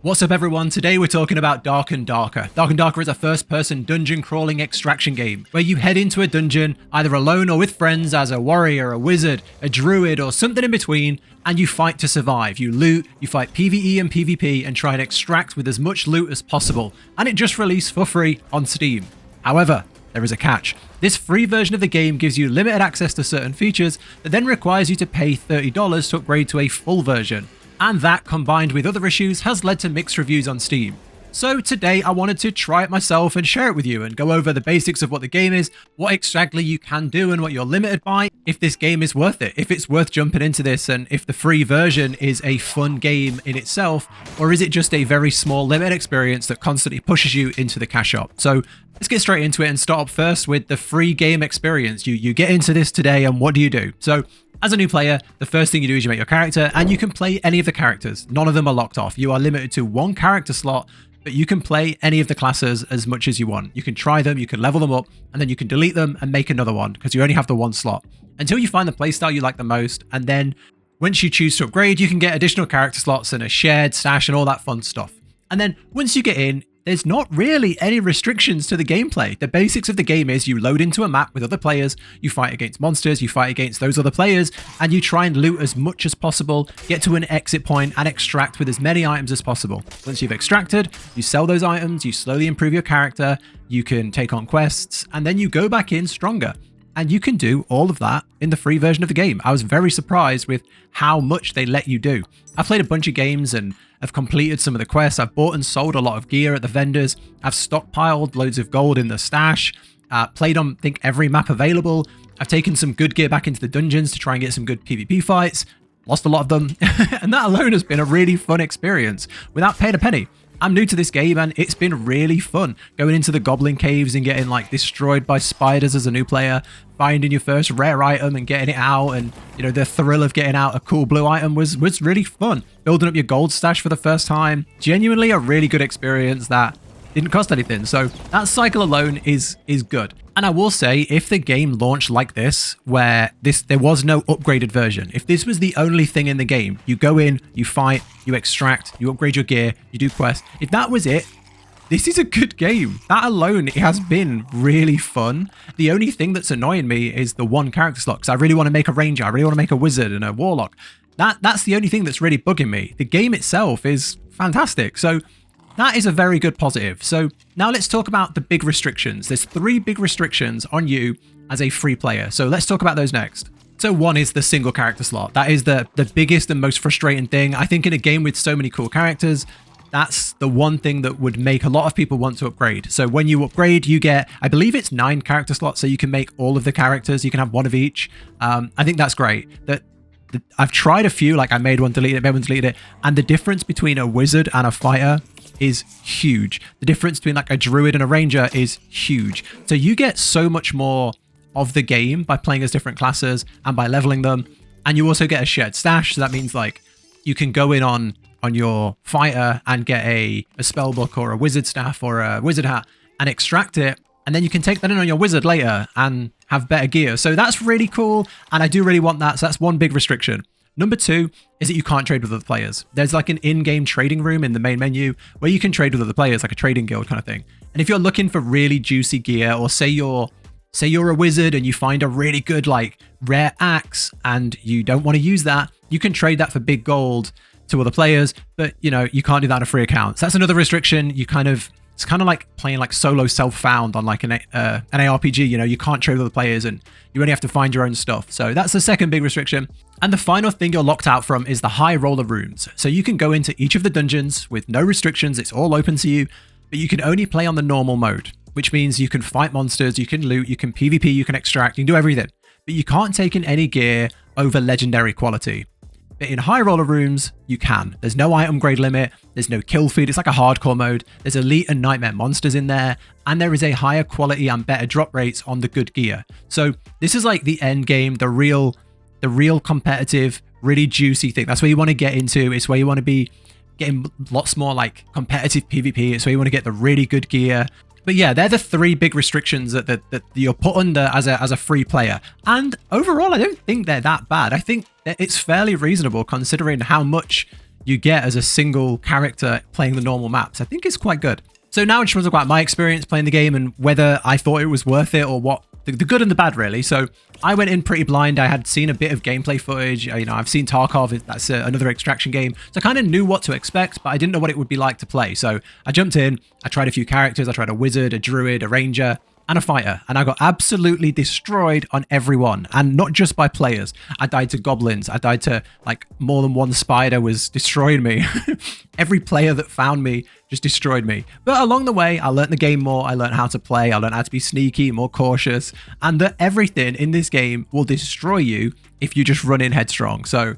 What's up everyone, today we're talking about Dark and Darker. Dark and Darker is a first-person dungeon crawling extraction game where you head into a dungeon either alone or with friends as a warrior, a wizard, a druid or something in between, and you fight to survive. You loot, you fight PvE and PvP and try and extract with as much loot as possible, and it just released for free on Steam. However, there is a catch. This free version of the game gives you limited access to certain features that then requires you to pay $30 to upgrade to a full version. And that, combined with other issues, has led to mixed reviews on Steam. So today I wanted to try it myself and share it with you and go over the basics of what the game is, what exactly you can do and what you're limited by, if this game is worth it, if it's worth jumping into this, and if the free version is a fun game in itself, or is it just a very small limited experience that constantly pushes you into the cash shop. So let's get straight into it and start up first with the free game experience. You get into this today and what do you do? So as a new player, the first thing you do is you make your character, and you can play any of the characters. None of them are locked off. You are limited to one character slot, but you can play any of the classes as much as you want. You can try them, you can level them up, and then you can delete them and make another one because you only have the one slot until you find the playstyle you like the most. And then once you choose to upgrade, you can get additional character slots and a shared stash and all that fun stuff. And then once you get in, there's not really any restrictions to the gameplay. The basics of the game is you load into a map with other players, you fight against monsters, you fight against those other players, and you try and loot as much as possible, get to an exit point and extract with as many items as possible. Once you've extracted, you sell those items, you slowly improve your character, you can take on quests, and then you go back in stronger. And you can do all of that in the free version of the game. I was very surprised with how much they let you do. I've played a bunch of games and have completed some of the quests. I've bought and sold a lot of gear at the vendors. I've stockpiled loads of gold in the stash. Played on, I think, every map available. I've taken some good gear back into the dungeons to try and get some good PvP fights. Lost a lot of them. And that alone has been a really fun experience without paying a penny. I'm new to this game and it's been really fun going into the goblin caves and getting like destroyed by spiders as a new player, finding your first rare item and getting it out, and you know, the thrill of getting out a cool blue item was really fun. Building up your gold stash for the first time, genuinely a really good experience that didn't cost anything. So that cycle alone is good. And I will say, if the game launched like this, where there was no upgraded version, if this was the only thing in the game, you go in, you fight, you extract, you upgrade your gear, you do quests, if that was it, this is a good game. That alone, it has been really fun. The only thing that's annoying me is the one character slot, because I really want to make a ranger, I really want to make a wizard and a warlock. That's the only thing that's really bugging me. The game itself is fantastic. So that is a very good positive. So now let's talk about the big restrictions. There's 3 big restrictions on you as a free player. So let's talk about those next. So one is the single character slot. That is the biggest and most frustrating thing. I think in a game with so many cool characters, that's the one thing that would make a lot of people want to upgrade. So when you upgrade, you get, I believe it's 9 character slots. So you can make all of the characters. You can have one of each. I think that's great. I've tried a few, like I made one, deleted it, made one, deleted it. And the difference between a wizard and a fighter is huge. The difference between like a druid and a ranger is huge. So you get so much more of the game by playing as different classes and by leveling them. And you also get a shared stash. So that means like you can go in on your fighter and get a spell book or a wizard staff or a wizard hat and extract it. And then you can take that in on your wizard later and have better gear. So that's really cool. And I do really want that. So that's one big restriction. Number 2 is that you can't trade with other players. There's like an in-game trading room in the main menu where you can trade with other players, like a trading guild kind of thing. And if you're looking for really juicy gear, or say you're a wizard and you find a really good like rare axe and you don't want to use that, you can trade that for big gold to other players, but you know, you can't do that on a free account. So that's another restriction. It's kind of like playing like solo self-found on like an ARPG, you know, you can't trade with other players and you only have to find your own stuff. So that's the second big restriction. And the final thing you're locked out from is the high roller rooms. So you can go into each of the dungeons with no restrictions. It's all open to you, but you can only play on the normal mode, which means you can fight monsters, you can loot, you can PvP, you can extract, you can do everything, but you can't take in any gear over legendary quality. But in high roller rooms, you can. There's no item grade limit. There's no kill feed. It's like a hardcore mode. There's elite and nightmare monsters in there. And there is a higher quality and better drop rates on the good gear. So this is like the end game, the real competitive, really juicy thing. That's where you want to get into. It's where you want to be getting lots more like competitive PvP. It's where you want to get the really good gear. But yeah, they're the 3 big restrictions that you're put under as a free player. And overall, I don't think they're that bad. I think that it's fairly reasonable considering how much you get as a single character playing the normal maps. I think it's quite good. So now I just want to talk about my experience playing the game and whether I thought it was worth it or what, the good and the bad really. So I went in pretty blind. I had seen a bit of gameplay footage. You know, I've seen Tarkov, that's another extraction game. So I kind of knew what to expect, but I didn't know what it would be like to play. So I jumped in, I tried a few characters. I tried a wizard, a druid, a ranger, and a fighter, and I got absolutely destroyed on everyone, and not just by players. I died to goblins. I died to like more than one spider was destroying me. Every player that found me just destroyed me. But along the way, I learned the game more. I learned how to play. I learned how to be sneaky, more cautious, and that everything in this game will destroy you if you just run in headstrong. So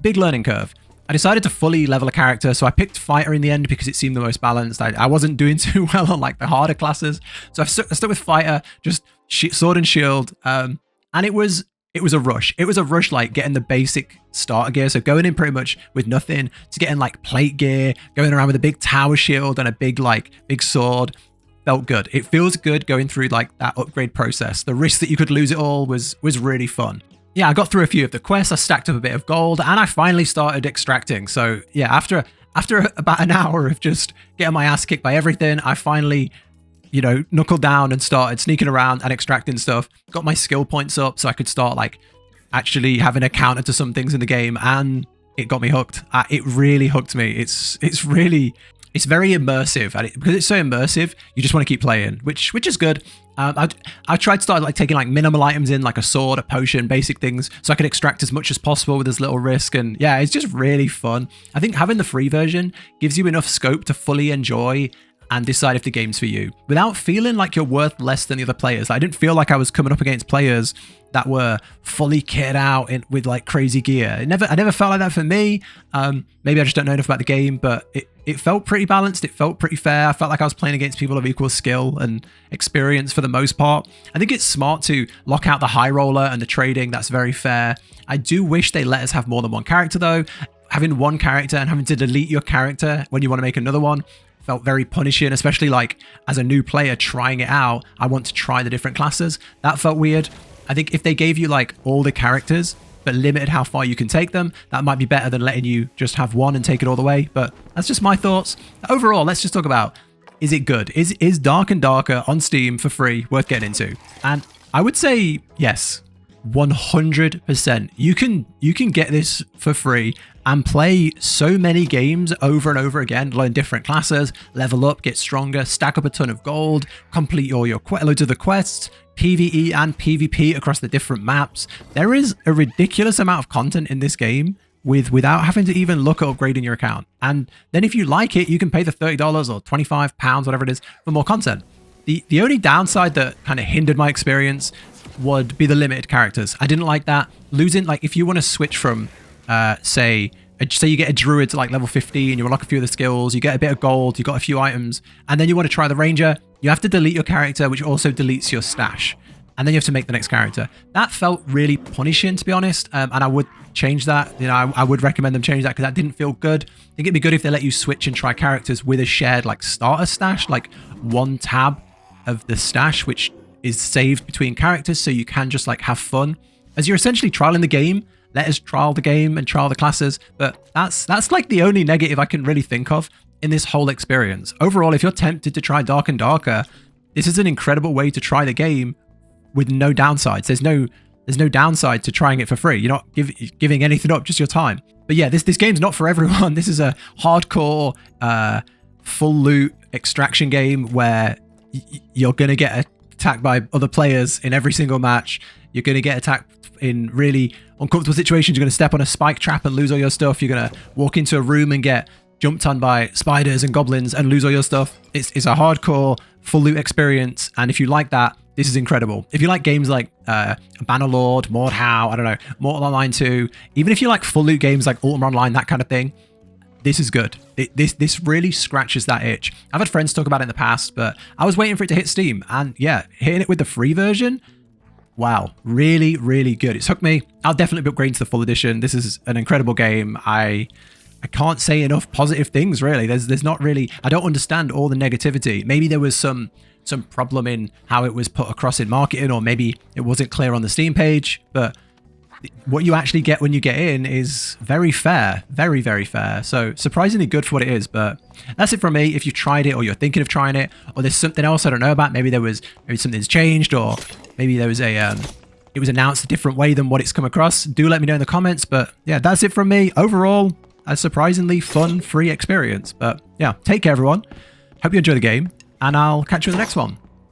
big learning curve. I decided to fully level a character, so I picked fighter in the end because it seemed the most balanced. I wasn't doing too well on like the harder classes, so I stuck with fighter, just sword and shield, and it was a rush. It was a rush, like getting the basic starter gear, so going in pretty much with nothing to getting like plate gear, going around with a big tower shield and a big sword. Felt good. It feels good going through like that upgrade process. The risk that you could lose it all was really fun. Yeah, I got through a few of the quests, I stacked up a bit of gold, and I finally started extracting. So yeah, after about an hour of just getting my ass kicked by everything, I finally, you know, knuckled down and started sneaking around and extracting stuff. Got my skill points up so I could start like actually having a counter to some things in the game, and it got me hooked. It really hooked me. It's very immersive, and because it's so immersive, you just want to keep playing, which is good. I tried to start like taking like minimal items in, like a sword, a potion, basic things, so I could extract as much as possible with as little risk. And yeah, it's just really fun. I think having the free version gives you enough scope to fully enjoy and decide if the game's for you without feeling like you're worth less than the other players. I didn't feel like I was coming up against players that were fully kitted out with like crazy gear. I never felt like that for me. Maybe I just don't know enough about the game, but it felt pretty balanced. It felt pretty fair. I felt like I was playing against people of equal skill and experience for the most part. I think it's smart to lock out the high roller and the trading. That's very fair. I do wish they let us have more than one character though. Having one character and having to delete your character when you want to make another one felt very punishing, especially like as a new player trying it out. I want to try the different classes. That felt weird. I think if they gave you like all the characters but limited how far you can take them, that might be better than letting you just have one and take it all the way. But that's just my thoughts. Overall, let's just talk about, is it good? Is Dark and Darker on Steam for free worth getting into? And I would say yes, 100%. You can get this for free and play so many games over and over again, learn different classes, level up, get stronger, stack up a ton of gold, complete all your loads of the quests, PvE and PvP across the different maps. There is a ridiculous amount of content in this game without having to even look at upgrading your account. And then if you like it, you can pay the $30 or £25, whatever it is, for more content. The only downside that kind of hindered my experience would be the limited characters. I didn't like that. Losing, like if you want to switch from, say you get a druid to like level 15, you unlock a few of the skills, you get a bit of gold, you got a few items, and then you want to try the ranger, you have to delete your character, which also deletes your stash. And then you have to make the next character. That felt really punishing, to be honest. And I would change that. You know, I would recommend them change that because that didn't feel good. I think it'd be good if they let you switch and try characters with a shared like starter stash, like one tab of the stash, which is saved between characters, so you can just like have fun as you're essentially trialing the game. Let us trial the game and trial the classes, but that's like the only negative I can really think of in this whole experience. Overall, if you're tempted to try Dark and Darker, this is an incredible way to try the game with no downsides. There's no downside to trying it for free. You're not giving anything up, just your time. But yeah, this game's not for everyone. This is a hardcore, full loot extraction game where you're gonna get attacked by other players in every single match. You're gonna get attacked in really uncomfortable situations. You're gonna step on a spike trap and lose all your stuff. You're gonna walk into a room and get jumped on by spiders and goblins and lose all your stuff. It's a hardcore full loot experience, and if you like that, this is incredible. If you like games like Bannerlord, Mordhau, I don't know, Mortal Online 2, even if you like full loot games like Ultima Online, that kind of thing, this is good. This really scratches that itch. I've had friends talk about it in the past, but I was waiting for it to hit Steam, and yeah, hitting it with the free version, wow, really, really good. It's hooked me. I'll definitely be upgrading to the full edition. This is an incredible game. I can't say enough positive things, really. There's not really, I don't understand all the negativity. Maybe there was some problem in how it was put across in marketing, or maybe it wasn't clear on the Steam page, but what you actually get when you get in is very fair. Very, very fair. So surprisingly good for what it is. But that's it from me. If you've tried it or you're thinking of trying it, or there's something else I don't know about, maybe something's changed, or maybe there was it was announced a different way than what it's come across, do let me know in the comments. But yeah, that's it from me. Overall, a surprisingly fun, free experience. But yeah, take care, everyone. Hope you enjoy the game, and I'll catch you in the next one.